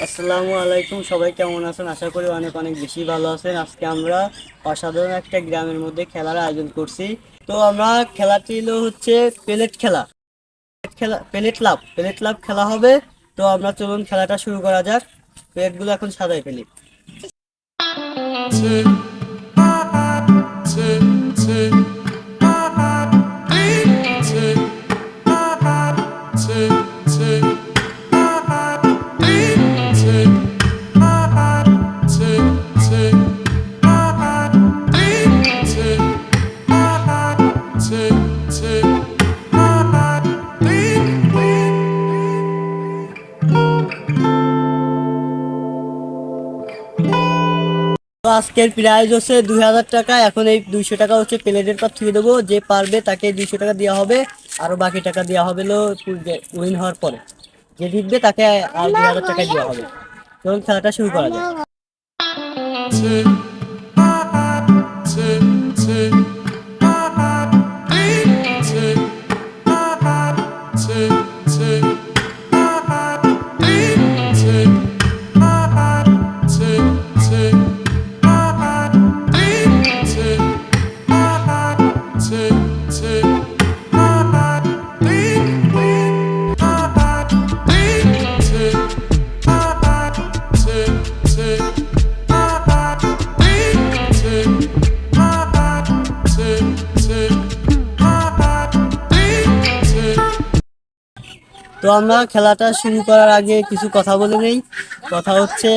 আসসালামু আলাইকুম, সবাই কেমন আছেন? আশা করি অনেক অনেক বেশি ভালো আছেন। আজকে আমরা অসাধারণ একটা গ্রামের মধ্যে খেলার আয়োজন করছি। তো আমরা খেলাটি হচ্ছে পেলেট খেলা। পেলেট লাভ খেলা হবে। তো আমরা চলুন খেলাটা শুরু করা যাক। প্লেটগুলো এখন সাজাই ফেলি। তো আজকের প্রাইজ হচ্ছে 2000 টাকা। এখন এই 200 টাকা হচ্ছে প্লেটের পর থুয়ে দেবো। যে পারবে তাকে 200 টাকা দেওয়া হবে, আরো বাকি টাকা দেওয়া হবে উইন হওয়ার পরে। যে জিতবে তাকে আর 2000 টাকা দেওয়া হবে। চলুন খেলাটা শুরু করা যায়। তো আমরা খেলাটা শুরু করার আগে কিছু কথা বলে নেই। কথা হচ্ছে,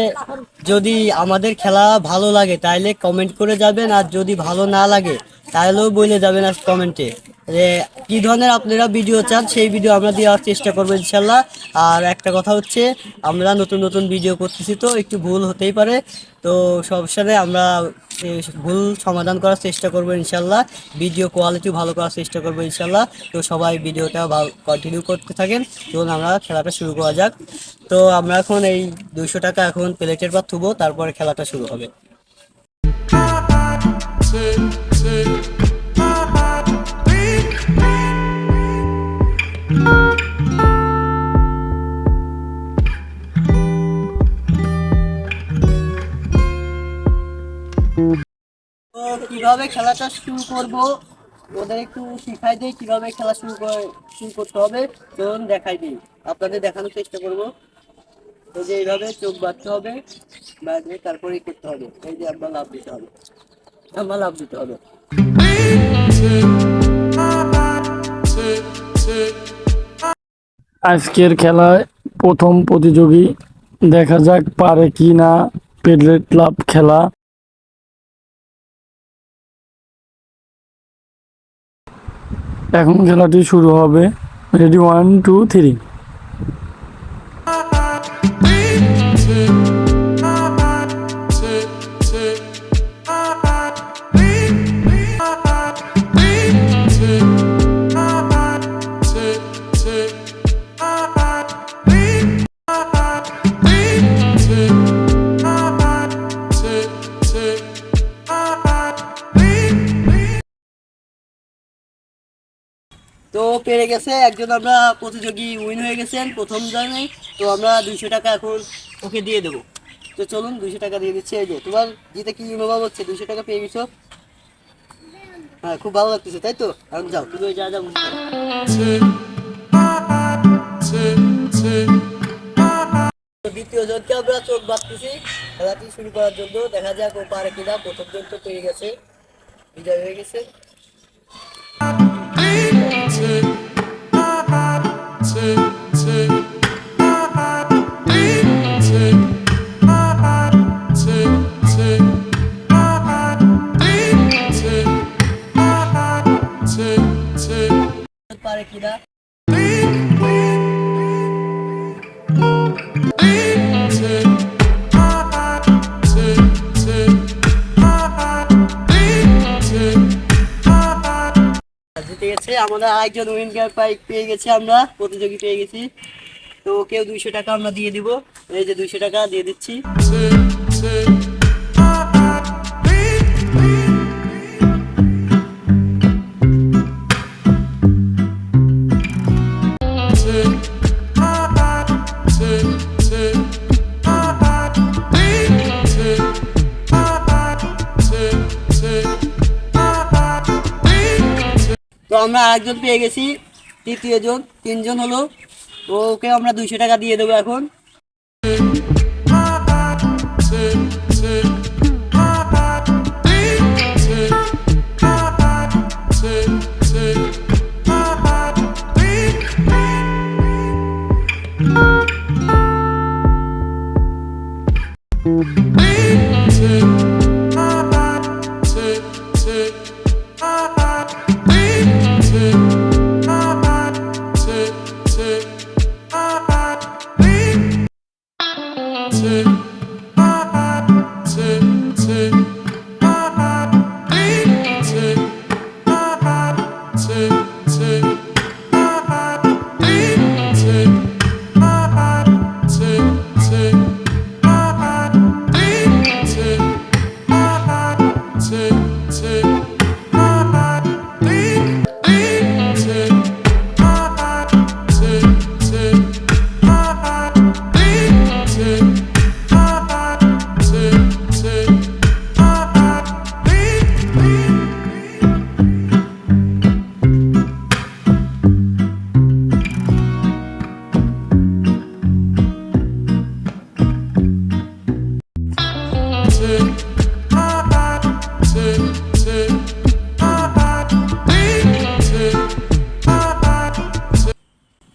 যদি আমাদের খেলা ভালো লাগে তাহলে কমেন্ট করে যাবেন, আর যদি ভালো না লাগে তাহলেও বলে যাবেন আজ কমেন্টে যে কী ধরনের আপনারা ভিডিও চান, সেই ভিডিও আমরা দেওয়ার চেষ্টা করবো ইনশাল্লাহ। আর একটা কথা হচ্ছে, আমরা নতুন নতুন ভিডিও করতেছি, তো একটু ভুল হতেই পারে। তো সবসময় আমরা ভুল সমাধান করার চেষ্টা করবো ইনশাল্লাহ। ভিডিও কোয়ালিটি ভালো করার চেষ্টা করবো ইনশাল্লাহ। তো সবাই ভিডিওটা কন্টিনিউ করতে থাকেন। চলুন আমরা খেলাটা শুরু করা যাক। তো আমরা এখন এই 200 টাকা এখন প্লেটের পর থুবো, তারপরে খেলাটা শুরু হবে। তো কিভাবে খেলাটা শুরু করব ওদের একটু শিখাই দিই, কিভাবে খেলা শুরু করতে হবে। চলুন দেখাই দিই, আপনাদের দেখানোর চেষ্টা করব। এই যে এইভাবে চোখ বাঁধতে হবে, বাঁধে তারপরেই করতে হবে। এই যে আমরা লাভ দিতে হবে, আমরা লাভ দিতে হবে। আজকের খেলায় প্রথম প্রতিযোগী, দেখা যাক পারে কি না পেলেট লাভ খেলা। এখন খেলাটি শুরু হবে। রেডি, 1 2 3। তো পেরে গেছে একজন, আমরা প্রতিযোগী উইন হয়ে গেছেন প্রথম জনে। তো আমরা 200 টাকা এখন ওকে দিয়ে দেবো। তো চলুন 200 টাকা দিয়ে দিচ্ছি। এই যে তোমার জিতে কি অনুভব হচ্ছে? 200 টাকা পেয়ে গেছো? হ্যাঁ, খুব ভালো লাগতেছে তাই তো? এখন যাও, তুমি ওই যা যা মনে করো। তো দ্বিতীয় জনকে আমরা চোখ বাঁধতেছি খেলাটি শুরু করার জন্য। দেখা যাক ও পারে কিনা। প্রথম জন তো পেয়ে গেছে, বিজয় হয়ে গেছে। পারে কিনা। জিতে গেছে আমাদের আরেকজন উইনার পেয়ে গেছি, আমরা প্রতিযোগী পেয়ে গেছি। তো কেউ 200 টাকা আমরা দিয়ে দিব। এই যে 200 টাকা দিয়ে দিচ্ছি। আমরা আরেকজন পেয়ে গেছি, তৃতীয় জন, তিনজন হলো। তো ওকে আমরা 200 টাকা দিয়ে দেবো এখন।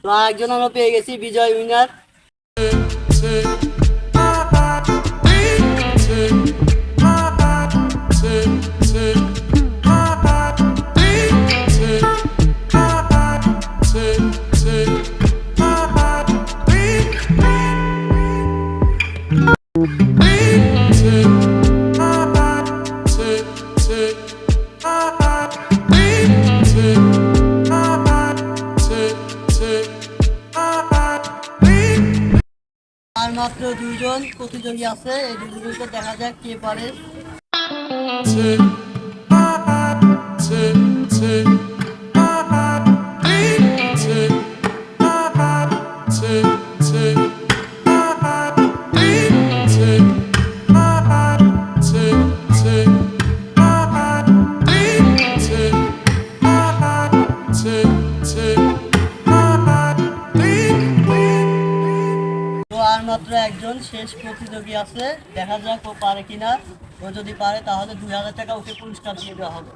তো আরেকজন আমরা পেয়ে গেছি, বিজয় উইনার। আর মাত্র 2জন প্রতিযোগী আছে, এই দুজনকে দেখা যাক কে পারে। তো আর মাত্র একজন শেষ প্রতিযোগী আছে, দেখা যাক ও পারে কিনা। ও যদি পারে তাহলে 2000 টাকা ওকে পুরস্কার দিয়ে দেওয়া হবে।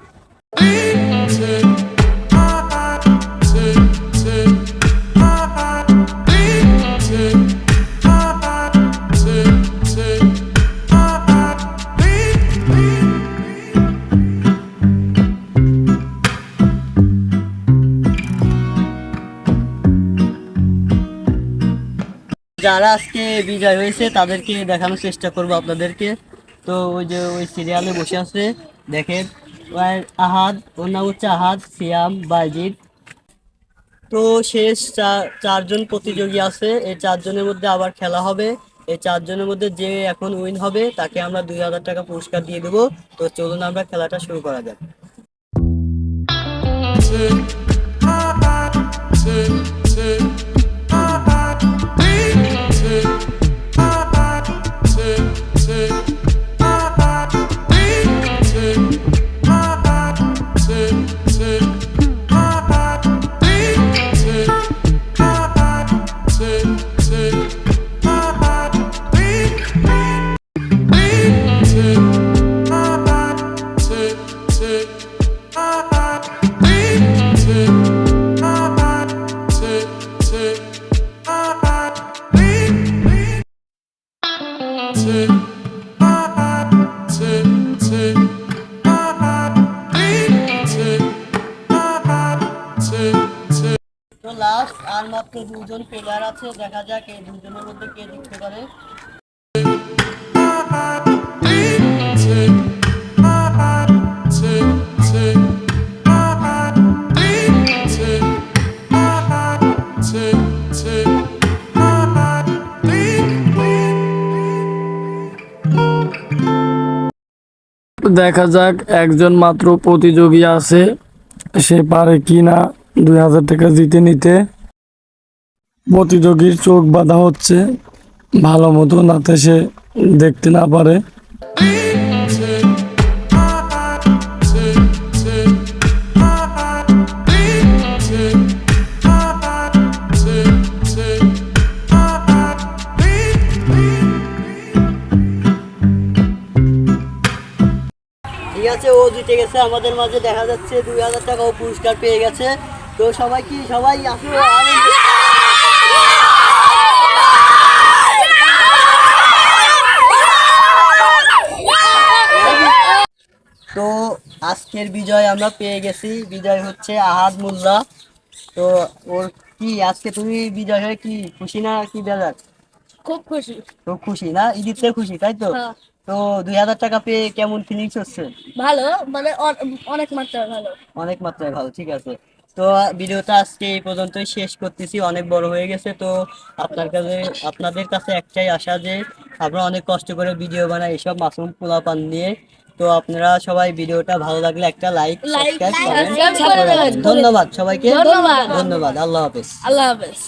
যারা আজকে বিজয় হয়েছে তাদেরকে দেখানোর চেষ্টা করব আপনাদেরকে। তো ওই যে ওই সিরিয়ালে বসে আছে, দেখেন আহাদ, ওর নাম হচ্ছে আহাদ, সিয়াম, বাইজিদ। তো শেষ চারজন প্রতিযোগী আছে, এই চারজনের মধ্যে আবার খেলা হবে। এই চারজনের মধ্যে যে এখন উইন হবে তাকে আমরা 2000 টাকা পুরস্কার দিয়ে দেবো। তো চলুন আমরা খেলাটা শুরু করা যাক। তো লাস্ট আর মাত্র 2জন প্লেয়ার আছে, দেখা যাক এই 2জনের মধ্যে কে জিততে পারে। দেখা যাক একজন মাত্র প্রতিযোগী আছে, সে পারে কি না 2000 টাকা জিতে নিতে। প্রতিযোগীর চোখ বাঁধা হচ্ছে ভালো মতো, যাতে সে দেখতে না পারে। যাচ্ছে ও জিতে গেছে আমাদের মাঝে, দেখা যাচ্ছে 2000 টাকা ও পুরস্কার পেয়ে গেছে। তো সবাই আসো তো আজকের বিজয় আমরা পেয়ে গেছি, বিজয় হচ্ছে আহাদ মোল্লা। তো ওর কি আজকে তুমি বিজয় হয়ে কি খুশি না কি বেজার? খুব খুশি। তো খুশি না, ঈদিতে খুশি তাই তো? হ্যাঁ। তো 2000 টাকা পেয়ে কেমন ফিলিংস হচ্ছে? ভালো, মানে অনেক মাত্রায় ভালো। অনেক মাত্রায় ভালো, ঠিক আছে। তো ভিডিওটা আজকে এই পর্যন্তই শেষ করতেছি, অনেক বড় হয়ে গেছে। তো আপনাদের কাছে একটাই আশা যে আমরা অনেক কষ্ট করে ভিডিও বানাই এসব মাসুম পোলাপান নিয়ে। তো আপনারা সবাই ভিডিওটা ভালো লাগলে একটা লাইক লাইক সাবস্ক্রাইব করেন। সাবস্ক্রাইব করে দেবেন। ধন্যবাদ সবাইকে, ধন্যবাদ। ধন্যবাদ, আল্লাহ হাফেজ। আল্লাহ হাফেজ।